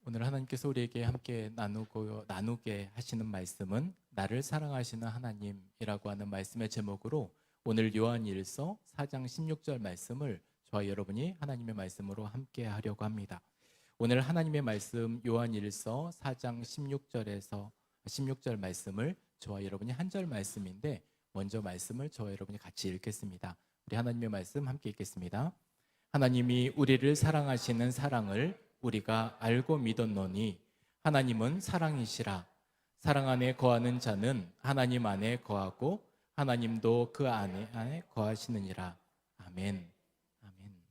오늘 하나님께서 우리에게 함께 나누게 하시는 말씀은 나를 사랑하시는 하나님이라고 하는 말씀의 제목으로 오늘 요한일서 4장 16절 말씀을 저와 여러분이 하나님의 말씀으로 함께 하려고 합니다. 오늘 하나님의 말씀 요한일서 4장 16절 말씀을 저와 여러분이 한 절 말씀인데 먼저 말씀을 저와 여러분이 같이 읽겠습니다. 우리 하나님의 말씀 함께 읽겠습니다. 하나님이 우리를 사랑하시는 사랑을 우리가 알고 믿었노니 하나님은 사랑이시라. 사랑 안에 거하는 자는 하나님 안에 거하고 하나님도 그 안에 거하시느니라. 아멘. 아멘.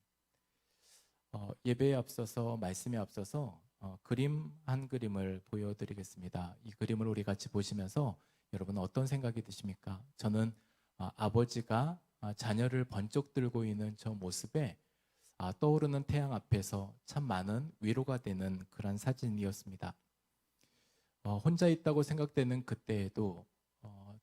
예배에 앞서서 말씀에 앞서서 그림 한 그림을 보여드리겠습니다. 이 그림을 우리 같이 보시면서 여러분은 어떤 생각이 드십니까? 저는 아버지가 자녀를 번쩍 들고 있는 저 모습에 떠오르는 태양 앞에서 참 많은 위로가 되는 그런 사진이었습니다. 혼자 있다고 생각되는 그때에도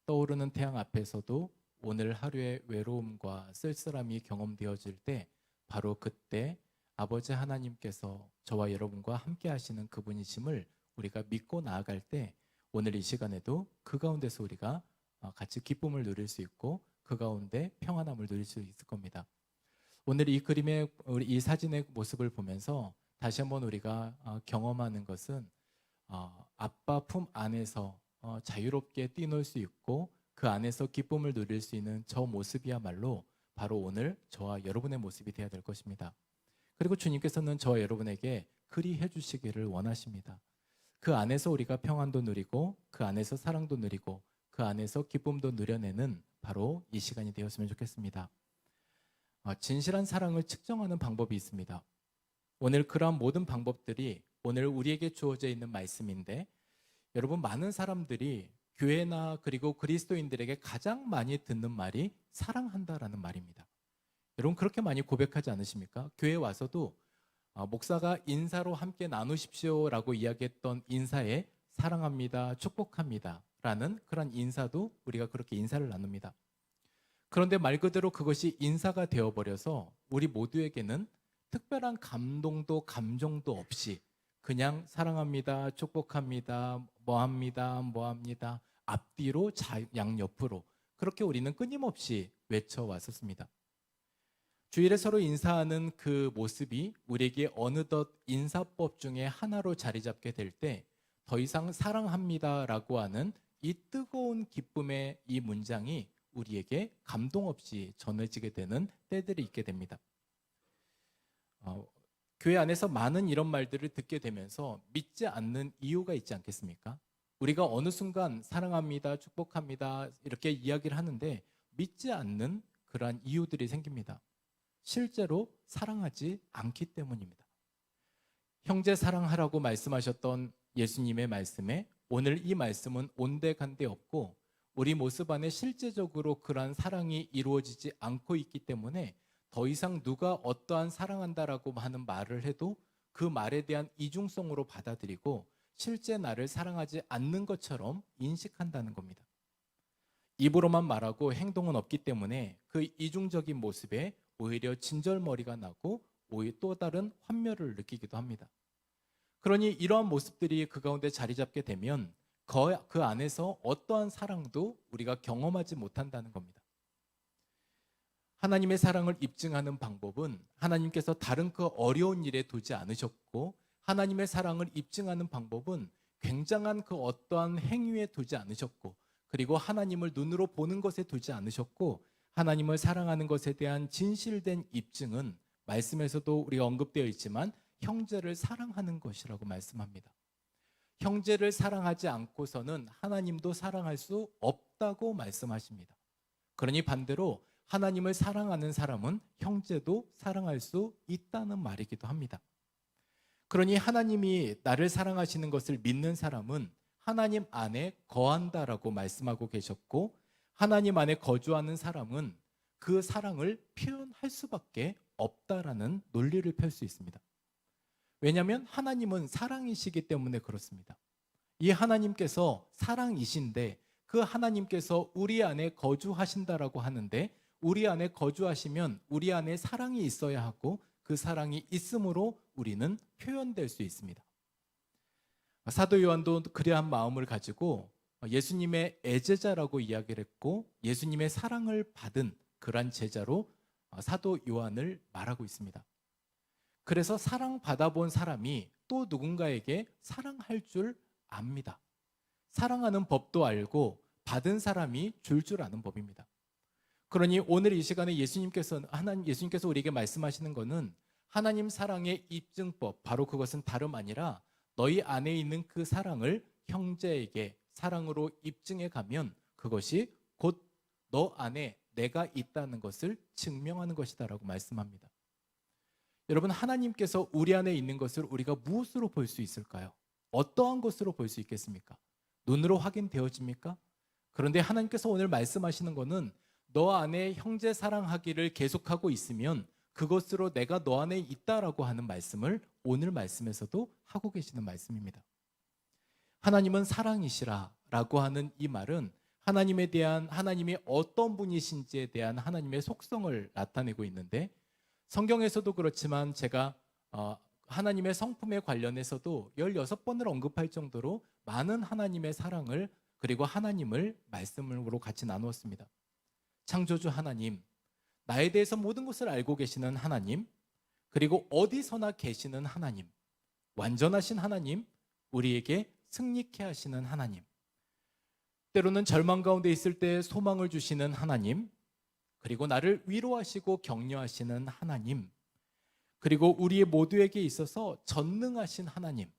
떠오르는 태양 앞에서도 오늘 하루의 외로움과 쓸쓸함이 경험되어질 때 바로 그때 아버지 하나님께서 저와 여러분과 함께 하시는 그분이심을 우리가 믿고 나아갈 때 오늘 이 시간에도 그 가운데서 우리가 같이 기쁨을 누릴 수 있고 그 가운데 평안함을 누릴 수 있을 겁니다. 오늘 이 그림의 이 사진의 모습을 보면서 다시 한번 우리가 경험하는 것은 아빠 품 안에서 자유롭게 뛰놀 수 있고 그 안에서 기쁨을 누릴 수 있는 저 모습이야말로 바로 오늘 저와 여러분의 모습이 되어야 될 것입니다. 그리고 주님께서는 저와 여러분에게 그리 해주시기를 원하십니다. 그 안에서 우리가 평안도 누리고 그 안에서 사랑도 누리고 그 안에서 기쁨도 누려내는 바로 이 시간이 되었으면 좋겠습니다. 진실한 사랑을 측정하는 방법이 있습니다. 오늘 그러한 모든 방법들이 오늘 우리에게 주어져 있는 말씀인데 여러분 많은 사람들이 교회나 그리고 그리스도인들에게 가장 많이 듣는 말이 사랑한다라는 말입니다. 여러분 그렇게 많이 고백하지 않으십니까? 교회에 와서도 목사가 인사로 함께 나누십시오라고 이야기했던 인사에 사랑합니다, 축복합니다 라는 그런 인사도 우리가 그렇게 인사를 나눕니다. 그런데 말 그대로 그것이 인사가 되어버려서 우리 모두에게는 특별한 감동도 감정도 없이 그냥 사랑합니다, 축복합니다, 뭐합니다 앞뒤로 양옆으로 그렇게 우리는 끊임없이 외쳐왔었습니다. 주일에 서로 인사하는 그 모습이 우리에게 어느덧 인사법 중에 하나로 자리 잡게 될 때 더 이상 사랑합니다라고 하는 이 뜨거운 기쁨의 이 문장이 우리에게 감동 없이 전해지게 되는 때들이 있게 됩니다. 교회 안에서 많은 이런 말들을 듣게 되면서 믿지 않는 이유가 있지 않겠습니까? 우리가 어느 순간 사랑합니다, 축복합니다 이렇게 이야기를 하는데 믿지 않는 그러한 이유들이 생깁니다. 실제로 사랑하지 않기 때문입니다. 형제 사랑하라고 말씀하셨던 예수님의 말씀에 오늘 이 말씀은 온데간데 없고 우리 모습 안에 실제적으로 그러한 사랑이 이루어지지 않고 있기 때문에 더 이상 누가 어떠한 사랑한다라고 하는 말을 해도 그 말에 대한 이중성으로 받아들이고 실제 나를 사랑하지 않는 것처럼 인식한다는 겁니다. 입으로만 말하고 행동은 없기 때문에 그 이중적인 모습에 오히려 진절머리가 나고 오히려 또 다른 환멸을 느끼기도 합니다. 그러니 이러한 모습들이 그 가운데 자리 잡게 되면 그 안에서 어떠한 사랑도 우리가 경험하지 못한다는 겁니다. 하나님의 사랑을 입증하는 방법은 하나님께서 다른 그 어려운 일에 두지 않으셨고 하나님의 사랑을 입증하는 방법은 굉장한 그 어떠한 행위에 두지 않으셨고 그리고 하나님을 눈으로 보는 것에 두지 않으셨고 하나님을 사랑하는 것에 대한 진실된 입증은 말씀에서도 우리가 언급되어 있지만 형제를 사랑하는 것이라고 말씀합니다. 형제를 사랑하지 않고서는 하나님도 사랑할 수 없다고 말씀하십니다. 그러니 반대로 하나님을 사랑하는 사람은 형제도 사랑할 수 있다는 말이기도 합니다. 그러니 하나님이 나를 사랑하시는 것을 믿는 사람은 하나님 안에 거한다라고 말씀하고 계셨고 하나님 안에 거주하는 사람은 그 사랑을 표현할 수밖에 없다라는 논리를 펼 수 있습니다. 왜냐하면 하나님은 사랑이시기 때문에 그렇습니다. 이 하나님께서 사랑이신데 그 하나님께서 우리 안에 거주하신다라고 하는데 우리 안에 거주하시면 우리 안에 사랑이 있어야 하고 그 사랑이 있음으로 우리는 표현될 수 있습니다. 사도 요한도 그러한 마음을 가지고 예수님의 애제자라고 이야기를 했고 예수님의 사랑을 받은 그러한 제자로 사도 요한을 말하고 있습니다. 그래서 사랑받아본 사람이 또 누군가에게 사랑할 줄 압니다. 사랑하는 법도 알고 받은 사람이 줄 아는 법입니다. 그러니 오늘 이 시간에 예수님께서 우리에게 말씀하시는 것은 하나님 사랑의 입증법, 바로 그것은 다름 아니라 너희 안에 있는 그 사랑을 형제에게 사랑으로 입증해 가면 그것이 곧 너 안에 내가 있다는 것을 증명하는 것이다라고 말씀합니다. 여러분, 하나님께서 우리 안에 있는 것을 우리가 무엇으로 볼 수 있을까요? 어떠한 것으로 볼 수 있겠습니까? 눈으로 확인되어집니까? 그런데 하나님께서 오늘 말씀하시는 것은 너 안에 형제 사랑하기를 계속하고 있으면 그것으로 내가 너 안에 있다라고 하는 말씀을 오늘 말씀에서도 하고 계시는 말씀입니다. 하나님은 사랑이시라 라고 하는 이 말은 하나님에 대한, 하나님이 어떤 분이신지에 대한 하나님의 속성을 나타내고 있는데, 성경에서도 그렇지만 제가 하나님의 성품에 관련해서도 16번을 언급할 정도로 많은 하나님의 사랑을 그리고 하나님을 말씀으로 같이 나누었습니다. 창조주 하나님, 나에 대해서 모든 것을 알고 계시는 하나님, 그리고 어디서나 계시는 하나님, 완전하신 하나님, 우리에게 승리케 하시는 하나님, 때로는 절망 가운데 있을 때 소망을 주시는 하나님, 그리고 나를 위로하시고 격려하시는 하나님, 그리고 우리 모두에게 있어서 전능하신 하나님,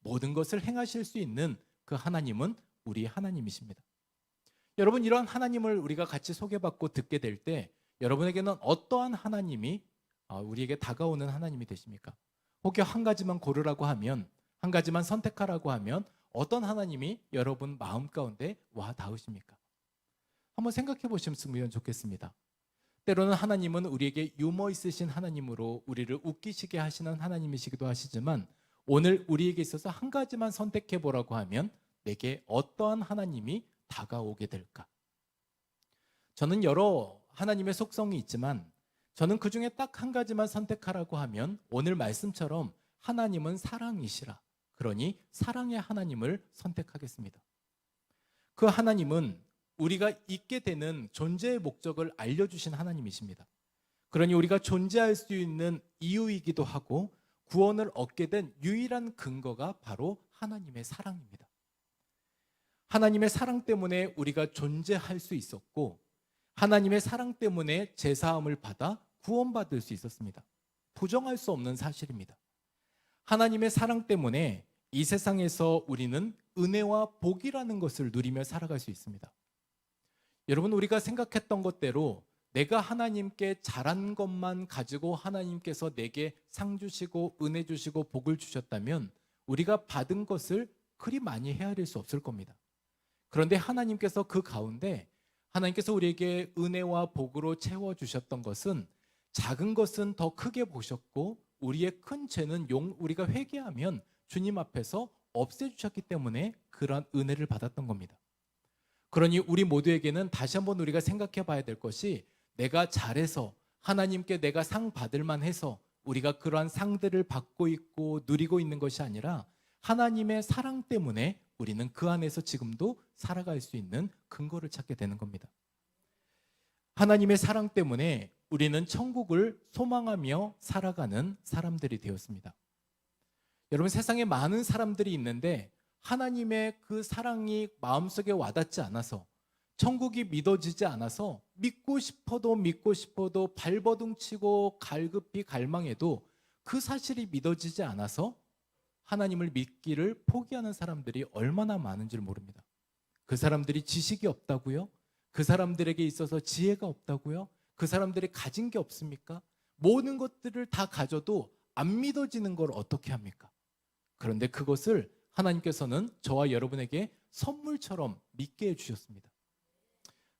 모든 것을 행하실 수 있는 그 하나님은 우리 하나님이십니다. 여러분, 이러한 하나님을 우리가 같이 소개받고 듣게 될 때 여러분에게는 어떠한 하나님이 우리에게 다가오는 하나님이 되십니까? 혹여 한 가지만 고르라고 하면, 한 가지만 선택하라고 하면 어떤 하나님이 여러분 마음 가운데 와 닿으십니까? 한번 생각해 보시면 좋겠습니다. 때로는 하나님은 우리에게 유머 있으신 하나님으로 우리를 웃기시게 하시는 하나님이시기도 하시지만, 오늘 우리에게 있어서 한 가지만 선택해 보라고 하면 내게 어떠한 하나님이 다가오게 될까? 저는 여러 하나님의 속성이 있지만 저는 그 중에 딱 한 가지만 선택하라고 하면 오늘 말씀처럼 하나님은 사랑이시라, 그러니 사랑의 하나님을 선택하겠습니다. 그 하나님은 우리가 있게 되는 존재의 목적을 알려주신 하나님이십니다. 그러니 우리가 존재할 수 있는 이유이기도 하고 구원을 얻게 된 유일한 근거가 바로 하나님의 사랑입니다. 하나님의 사랑 때문에 우리가 존재할 수 있었고, 하나님의 사랑 때문에 제사함을 받아 구원받을 수 있었습니다. 부정할 수 없는 사실입니다. 하나님의 사랑 때문에 이 세상에서 우리는 은혜와 복이라는 것을 누리며 살아갈 수 있습니다. 여러분, 우리가 생각했던 것대로 내가 하나님께 잘한 것만 가지고 하나님께서 내게 상 주시고 은혜 주시고 복을 주셨다면 우리가 받은 것을 그리 많이 헤아릴 수 없을 겁니다. 그런데 하나님께서 그 가운데 하나님께서 우리에게 은혜와 복으로 채워주셨던 것은 작은 것은 더 크게 보셨고 우리의 큰 죄는 우리가 회개하면 주님 앞에서 없애주셨기 때문에 그런 은혜를 받았던 겁니다. 그러니 우리 모두에게는 다시 한번 우리가 생각해 봐야 될 것이, 내가 잘해서 하나님께 내가 상 받을 만해서 우리가 그러한 상들을 받고 있고 누리고 있는 것이 아니라 하나님의 사랑 때문에 우리는 그 안에서 지금도 살아갈 수 있는 근거를 찾게 되는 겁니다. 하나님의 사랑 때문에 우리는 천국을 소망하며 살아가는 사람들이 되었습니다. 여러분, 세상에 많은 사람들이 있는데 하나님의 그 사랑이 마음속에 와닿지 않아서, 천국이 믿어지지 않아서 믿고 싶어도 발버둥 치고 갈급히 갈망해도 그 사실이 믿어지지 않아서 하나님을 믿기를 포기하는 사람들이 얼마나 많은지 모릅니다. 그 사람들이 지식이 없다고요? 그 사람들에게 있어서 지혜가 없다고요? 그 사람들이 가진 게 없습니까? 모든 것들을 다 가져도 안 믿어지는 걸 어떻게 합니까? 그런데 그것을 하나님께서는 저와 여러분에게 선물처럼 믿게 해주셨습니다.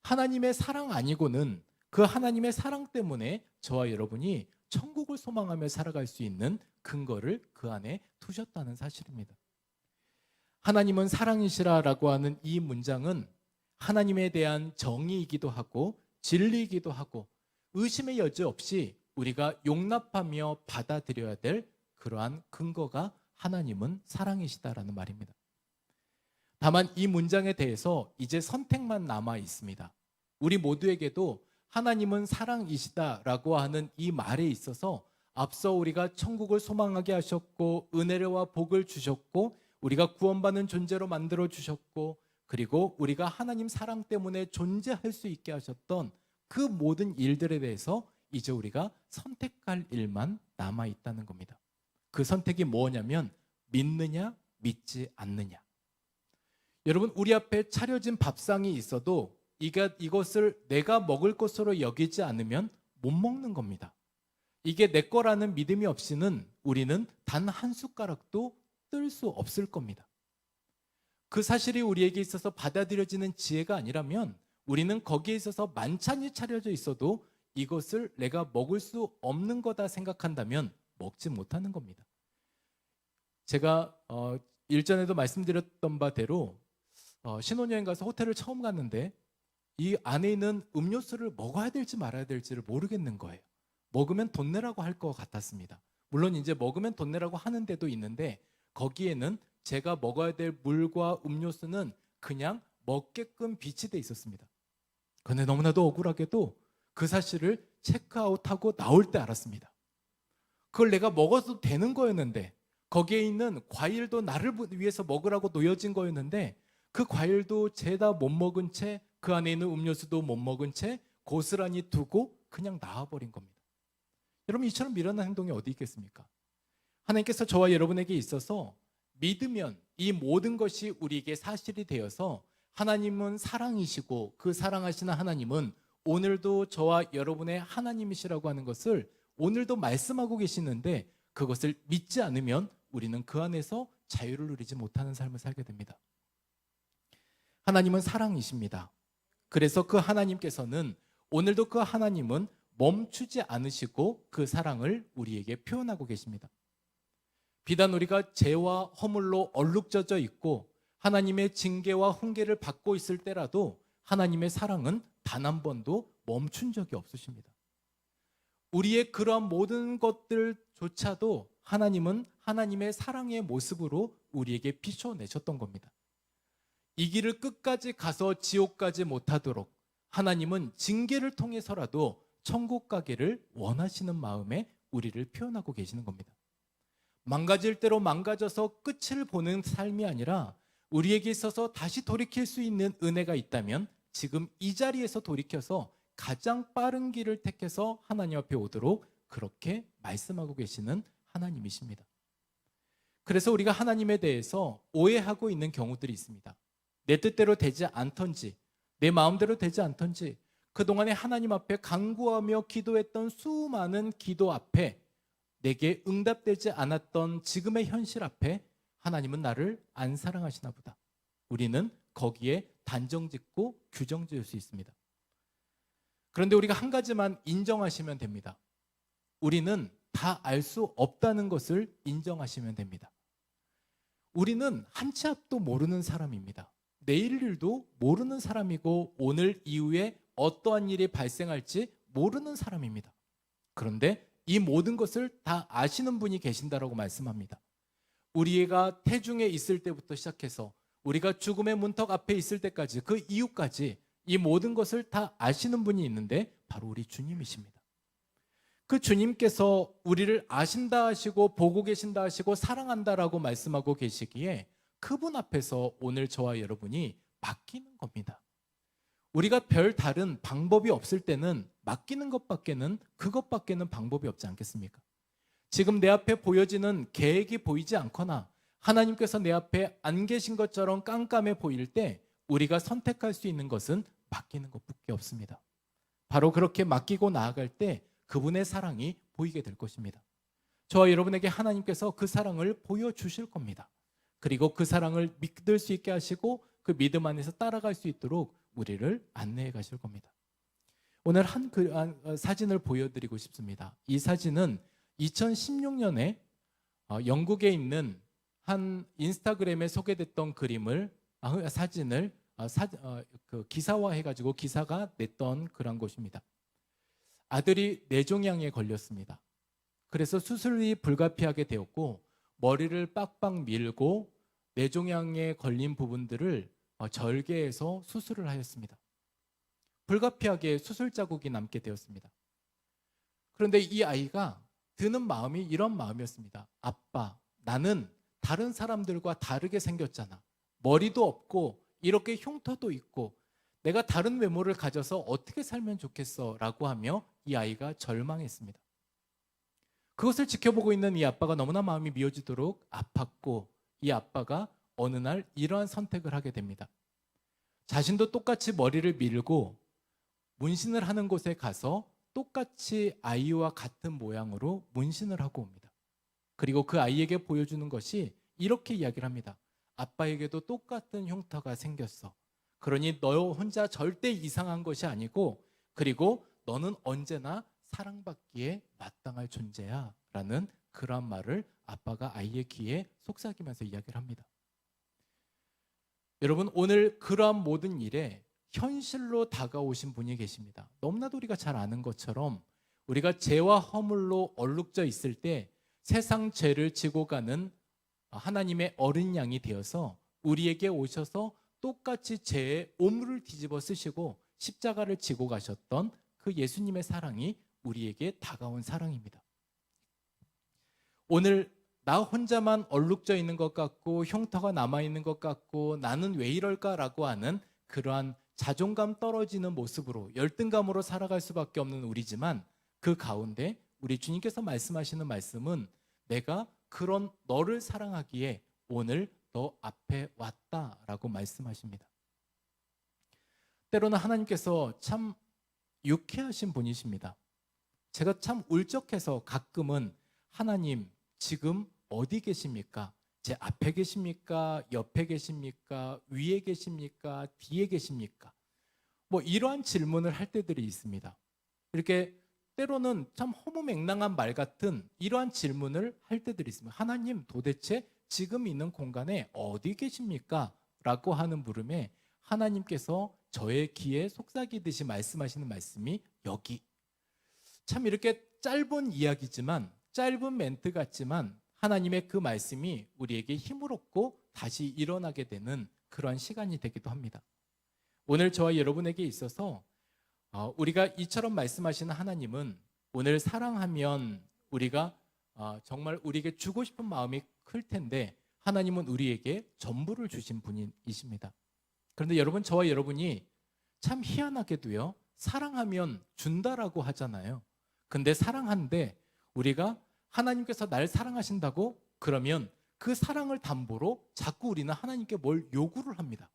하나님의 사랑 아니고는 그 하나님의 사랑 때문에 저와 여러분이 천국을 소망하며 살아갈 수 있는 근거를 그 안에 두셨다는 사실입니다. 하나님은 사랑이시라라고 하는 이 문장은 하나님에 대한 정의이기도 하고 진리이기도 하고 의심의 여지 없이 우리가 용납하며 받아들여야 될 그러한 근거가 하나님은 사랑이시다라는 말입니다. 다만 이 문장에 대해서 이제 선택만 남아 있습니다. 우리 모두에게도 하나님은 사랑이시다라고 하는 이 말에 있어서 앞서 우리가 천국을 소망하게 하셨고 은혜와 복을 주셨고 우리가 구원받는 존재로 만들어 주셨고 그리고 우리가 하나님 사랑 때문에 존재할 수 있게 하셨던 그 모든 일들에 대해서 이제 우리가 선택할 일만 남아 있다는 겁니다. 그 선택이 뭐냐면 믿느냐 믿지 않느냐. 여러분, 우리 앞에 차려진 밥상이 있어도 이것을 내가 먹을 것으로 여기지 않으면 못 먹는 겁니다. 이게 내 거라는 믿음이 없이는 우리는 단 한 숟가락도 뜰 수 없을 겁니다. 그 사실이 우리에게 있어서 받아들여지는 지혜가 아니라면 우리는 거기에 있어서 만찬이 차려져 있어도 이것을 내가 먹을 수 없는 거다 생각한다면 먹지 못하는 겁니다. 제가 일전에도 말씀드렸던 바대로 신혼여행 가서 호텔을 처음 갔는데 이 안에 있는 음료수를 먹어야 될지 말아야 될지를 모르겠는 거예요. 먹으면 돈 내라고 할 것 같았습니다. 물론 이제 먹으면 돈 내라고 하는 데도 있는데 거기에는 제가 먹어야 될 물과 음료수는 그냥 먹게끔 비치돼 있었습니다. 그런데 너무나도 억울하게도 그 사실을 체크아웃하고 나올 때 알았습니다. 그걸 내가 먹어도 되는 거였는데 거기에 있는 과일도 나를 위해서 먹으라고 놓여진 거였는데 그 과일도 죄다 못 먹은 채 그 안에 있는 음료수도 못 먹은 채 고스란히 두고 그냥 나와버린 겁니다. 여러분, 이처럼 미련한 행동이 어디 있겠습니까? 하나님께서 저와 여러분에게 있어서 믿으면 이 모든 것이 우리에게 사실이 되어서 하나님은 사랑이시고 그 사랑하시는 하나님은 오늘도 저와 여러분의 하나님이시라고 하는 것을 오늘도 말씀하고 계시는데 그것을 믿지 않으면 우리는 그 안에서 자유를 누리지 못하는 삶을 살게 됩니다. 하나님은 사랑이십니다. 그래서 그 하나님께서는 오늘도 그 하나님은 멈추지 않으시고 그 사랑을 우리에게 표현하고 계십니다. 비단 우리가 죄와 허물로 얼룩져져 있고 하나님의 징계와 훈계를 받고 있을 때라도 하나님의 사랑은 단 한 번도 멈춘 적이 없으십니다. 우리의 그러한 모든 것들조차도 하나님은 하나님의 사랑의 모습으로 우리에게 비춰내셨던 겁니다. 이 길을 끝까지 가서 지옥 가지 못하도록 하나님은 징계를 통해서라도 천국 가기를 원하시는 마음에 우리를 표현하고 계시는 겁니다. 망가질 대로 망가져서 끝을 보는 삶이 아니라 우리에게 있어서 다시 돌이킬 수 있는 은혜가 있다면 지금 이 자리에서 돌이켜서 가장 빠른 길을 택해서 하나님 앞에 오도록 그렇게 말씀하고 계시는 하나님이십니다. 그래서 우리가 하나님에 대해서 오해하고 있는 경우들이 있습니다. 내 뜻대로 되지 않던지 내 마음대로 되지 않던지 그동안에 하나님 앞에 간구하며 기도했던 수많은 기도 앞에 내게 응답되지 않았던 지금의 현실 앞에 하나님은 나를 안 사랑하시나 보다. 우리는 거기에 단정짓고 규정지을 수 있습니다. 그런데 우리가 한 가지만 인정하시면 됩니다. 우리는 다 알 수 없다는 것을 인정하시면 됩니다. 우리는 한 치 앞도 모르는 사람입니다. 내일 일도 모르는 사람이고 오늘 이후에 어떠한 일이 발생할지 모르는 사람입니다. 그런데 이 모든 것을 다 아시는 분이 계신다라고 말씀합니다. 우리가 태중에 있을 때부터 시작해서 우리가 죽음의 문턱 앞에 있을 때까지 그 이후까지 이 모든 것을 다 아시는 분이 있는데 바로 우리 주님이십니다. 그 주님께서 우리를 아신다 하시고 보고 계신다 하시고 사랑한다라고 말씀하고 계시기에 그분 앞에서 오늘 저와 여러분이 맡기는 겁니다. 우리가 별 다른 방법이 없을 때는 맡기는 것밖에는 그것밖에는 방법이 없지 않겠습니까? 지금 내 앞에 보여지는 계획이 보이지 않거나 하나님께서 내 앞에 안 계신 것처럼 깜깜해 보일 때 우리가 선택할 수 있는 것은 맡기는 것밖에 없습니다. 바로 그렇게 맡기고 나아갈 때 그분의 사랑이 보이게 될 것입니다. 저와 여러분에게 하나님께서 그 사랑을 보여주실 겁니다. 그리고 그 사랑을 믿을 수 있게 하시고 그 믿음 안에서 따라갈 수 있도록 우리를 안내해 가실 겁니다. 오늘 한 사진을 보여드리고 싶습니다. 이 사진은 2016년에 영국에 있는 한 인스타그램에 소개됐던 사진을 기사화해가지고 기사가 냈던 그런 것입니다. 아들이 뇌종양에 걸렸습니다. 그래서 수술이 불가피하게 되었고 머리를 빡빡 밀고 뇌종양에 걸린 부분들을 절개해서 수술을 하였습니다. 불가피하게 수술 자국이 남게 되었습니다. 그런데 이 아이가 드는 마음이 이런 마음이었습니다. 아빠, 나는 다른 사람들과 다르게 생겼잖아. 머리도 없고 이렇게 흉터도 있고 내가 다른 외모를 가져서 어떻게 살면 좋겠어 라고 하며 이 아이가 절망했습니다. 그것을 지켜보고 있는 이 아빠가 너무나 마음이 미어지도록 아팠고 이 아빠가 어느 날 이러한 선택을 하게 됩니다. 자신도 똑같이 머리를 밀고 문신을 하는 곳에 가서 똑같이 아이와 같은 모양으로 문신을 하고 옵니다. 그리고 그 아이에게 보여주는 것이 이렇게 이야기를 합니다. 아빠에게도 똑같은 흉터가 생겼어. 그러니 너 혼자 절대 이상한 것이 아니고 그리고 너는 언제나 사랑받기에 마땅할 존재야 라는 그런 말을 아빠가 아이의 귀에 속삭이면서 이야기를 합니다. 여러분, 오늘 그러한 모든 일에 현실로 다가오신 분이 계십니다. 너무나도 우리가 잘 아는 것처럼 우리가 죄와 허물로 얼룩져 있을 때 세상 죄를 지고 가는 하나님의 어린 양이 되어서 우리에게 오셔서 똑같이 죄의 오물을 뒤집어 쓰시고 십자가를 지고 가셨던 그 예수님의 사랑이 우리에게 다가온 사랑입니다. 오늘 나 혼자만 얼룩져 있는 것 같고 흉터가 남아있는 것 같고 나는 왜 이럴까라고 하는 그러한 자존감 떨어지는 모습으로 열등감으로 살아갈 수밖에 없는 우리지만 그 가운데 우리 주님께서 말씀하시는 말씀은 내가 그런 너를 사랑하기에 오늘 너 앞에 왔다라고 말씀하십니다. 때로는 하나님께서 참 유쾌하신 분이십니다. 제가 참 울적해서 가끔은 하나님 지금 어디 계십니까? 제 앞에 계십니까? 옆에 계십니까? 위에 계십니까? 뒤에 계십니까? 뭐 이러한 질문을 할 때들이 있습니다. 이렇게 때로는 참 허무맹랑한 말 같은 이러한 질문을 할 때들이 있습니다. 하나님 도대체 지금 있는 공간에 어디 계십니까? 라고 하는 물음에 하나님께서 저의 귀에 속삭이듯이 말씀하시는 말씀이 여기. 참 이렇게 짧은 이야기지만 짧은 멘트 같지만 하나님의 그 말씀이 우리에게 힘을 얻고 다시 일어나게 되는 그러한 시간이 되기도 합니다. 오늘 저와 여러분에게 있어서 우리가 이처럼 말씀하시는 하나님은 오늘 사랑하면 우리가 정말 우리에게 주고 싶은 마음이 클 텐데 하나님은 우리에게 전부를 주신 분이십니다. 그런데 여러분, 저와 여러분이 참 희한하게도요, 사랑하면 준다라고 하잖아요. 근데 사랑하는데 우리가 하나님께서 날 사랑하신다고 그러면 그 사랑을 담보로 자꾸 우리는 하나님께 뭘 요구를 합니다.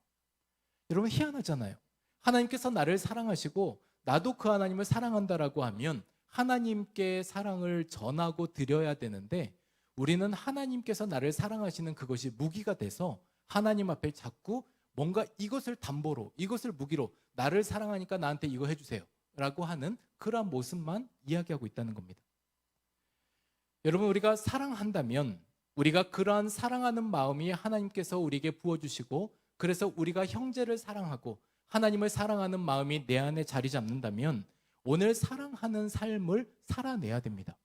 여러분, 희한하잖아요. 하나님께서 나를 사랑하시고 나도 그 하나님을 사랑한다라고 하면 하나님께 사랑을 전하고 드려야 되는데 우리는 하나님께서 나를 사랑하시는 그것이 무기가 돼서 하나님 앞에 자꾸 뭔가 이것을 담보로, 이것을 무기로 나를 사랑하니까 나한테 이거 해주세요 라고 하는 그러한 모습만 이야기하고 있다는 겁니다. 여러분, 우리가 사랑한다면 우리가 그러한 사랑하는 마음이 하나님께서 우리에게 부어주시고 그래서 우리가 형제를 사랑하고 하나님을 사랑하는 마음이 내 안에 자리 잡는다면 오늘 사랑하는 삶을 살아내야 됩니다.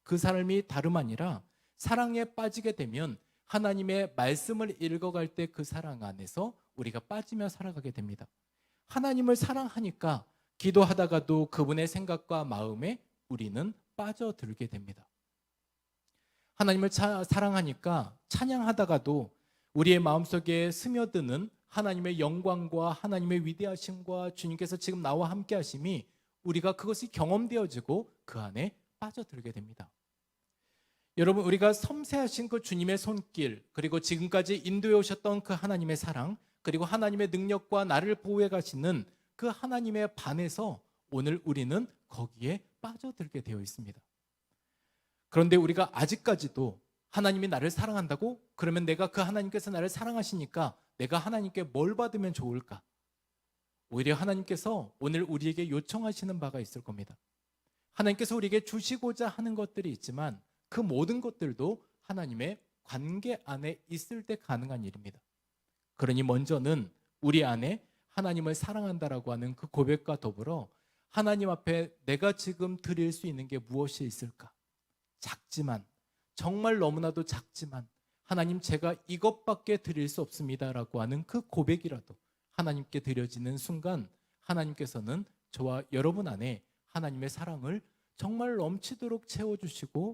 그 삶이 다름 아니라 사랑에 빠지게 되면 하나님의 말씀을 읽어갈 때 그 사랑 안에서 우리가 빠지며 살아가게 됩니다. 하나님을 사랑하니까 기도하다가도 그분의 생각과 마음에 우리는 빠져들게 됩니다. 하나님을 사랑하니까 찬양하다가도 우리의 마음속에 스며드는 하나님의 영광과 하나님의 위대하심과 주님께서 지금 나와 함께 하심이 우리가 그것이 경험되어지고 그 안에 빠져들게 됩니다. 여러분, 우리가 섬세하신 그 주님의 손길, 그리고 지금까지 인도해 오셨던 그 하나님의 사랑, 그리고 하나님의 능력과 나를 보호해 가시는 그 하나님의 반에서 오늘 우리는 거기에 빠져들게 되어 있습니다. 그런데 우리가 아직까지도 하나님이 나를 사랑한다고? 그러면 내가 그 하나님께서 나를 사랑하시니까 내가 하나님께 뭘 받으면 좋을까? 오히려 하나님께서 오늘 우리에게 요청하시는 바가 있을 겁니다. 하나님께서 우리에게 주시고자 하는 것들이 있지만 그 모든 것들도 하나님의 관계 안에 있을 때 가능한 일입니다. 그러니 먼저는 우리 안에 하나님을 사랑한다라고 하는 그 고백과 더불어 하나님 앞에 내가 지금 드릴 수 있는 게 무엇이 있을까? 작지만 정말 너무나도 작지만 하나님 제가 이것밖에 드릴 수 없습니다라고 하는 그 고백이라도 하나님께 드려지는 순간 하나님께서는 저와 여러분 안에 하나님의 사랑을 정말 넘치도록 채워주시고